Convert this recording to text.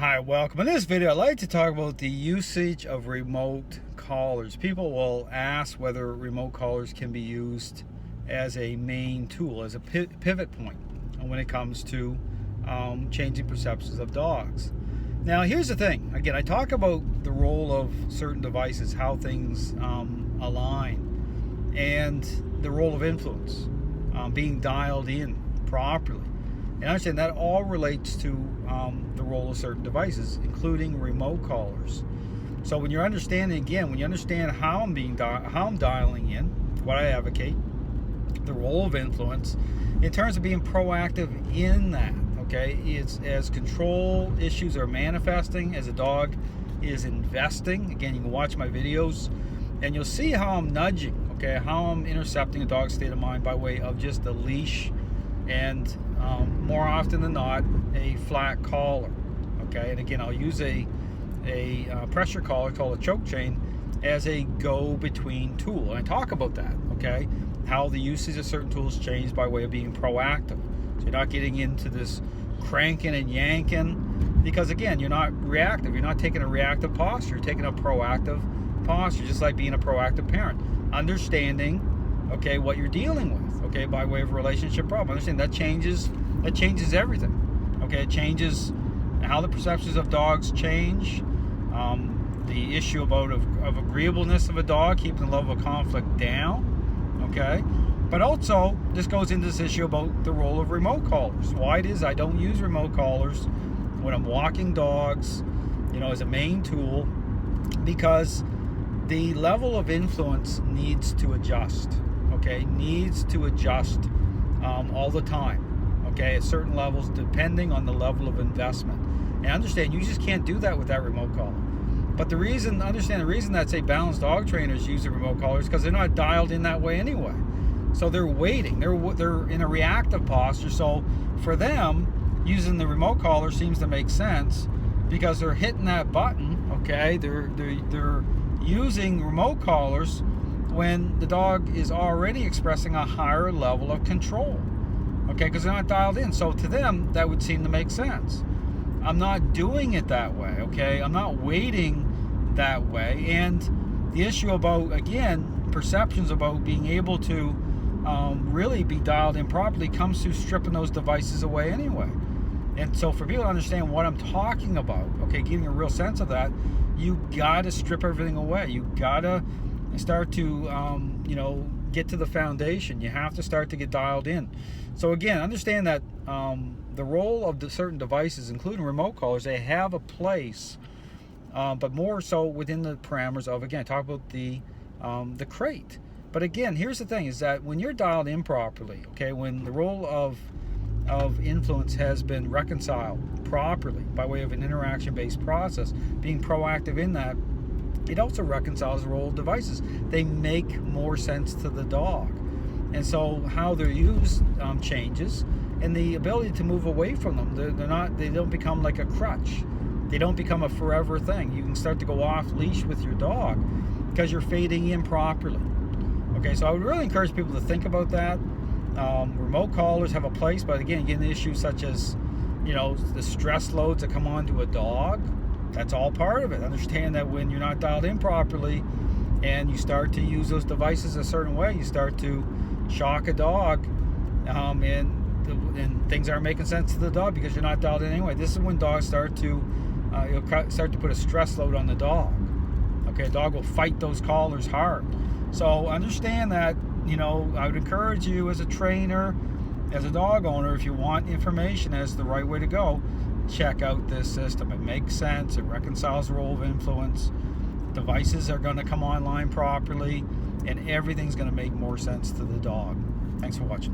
Hi, welcome. In this video, I'd like to talk about the usage of remote collars. People will ask whether remote collars can be used as a main tool, as a pivot point when it comes to changing perceptions of dogs. Now, here's the thing. Again, I talk about the role of certain devices, how things align, and the role of influence, being dialed in properly. And I understand that all relates to the role of certain devices, including remote collars. So when you're understanding, again, when you understand how I'm dialing in, what I advocate, the role of influence, in terms of being proactive in that, okay, it's as control issues are manifesting, as a dog is investing. Again, you can watch my videos, and you'll see how I'm nudging, okay, how I'm intercepting a dog's state of mind by way of just a leash and more often than not a flat collar, okay. And again, I'll use a pressure collar called a choke chain as a go-between tool, and I talk about that, okay, how the usage of certain tools change by way of being proactive. So you're not getting into this cranking and yanking, because again, you're not reactive, you're not taking a reactive posture, you're taking a proactive posture, just like being a proactive parent, understanding, okay, what you're dealing with, okay, by way of a relationship problem. Understand that changes everything, okay. It changes how the perceptions of dogs change, the issue of agreeableness of a dog, keeping the level of conflict down, okay. But also, this goes into this issue about the role of remote collars. Why it is I don't use remote collars when I'm walking dogs, as a main tool, because the level of influence needs to adjust, okay, needs to adjust all the time, okay, at certain levels, depending on the level of investment. And understand, you just can't do that with that remote collar. But the reason that, say, balanced dog trainers use the remote collar is because they're not dialed in that way anyway. So they're waiting, they're in a reactive posture. So for them, using the remote collar seems to make sense because they're hitting that button, okay, they're using remote collars when the dog is already expressing a higher level of control, okay, because they're not dialed in. So to them, that would seem to make sense. I'm not doing it that way, okay, I'm not waiting that way. And the issue about, again, perceptions about being able to really be dialed in properly comes through stripping those devices away anyway. And so for people to understand what I'm talking about, okay, getting a real sense of that, you gotta strip everything away. You gotta start to get to the foundation. You have to start to get dialed in. So again, understand that the role of the certain devices, including remote collars, they have a place, but more so within the parameters of, again, talk about the crate. But again, here's the thing, is that when you're dialed in properly, okay, when the role of influence has been reconciled properly by way of an interaction-based process, being proactive in that, it also reconciles the role of devices. They make more sense to the dog. And so how they're used changes, and the ability to move away from them. They don't become like a crutch. They don't become a forever thing. You can start to go off leash with your dog because you're fading in properly. Okay, so I would really encourage people to think about that. Remote collars have a place, but again, getting issues such as, the stress loads that come onto a dog, that's all part of it. Understand that when you're not dialed in properly and you start to use those devices a certain way, you start to shock a dog, and things aren't making sense to the dog because you're not dialed in anyway. This is when dogs start to put a stress load on the dog. Okay, a dog will fight those collars hard. So understand that, I would encourage you as a trainer, as a dog owner, if you want information as the right way to go, check out this system. It makes sense. It reconciles the role of influence. Devices are going to come online properly, and everything's going to make more sense to the dog. Thanks for watching.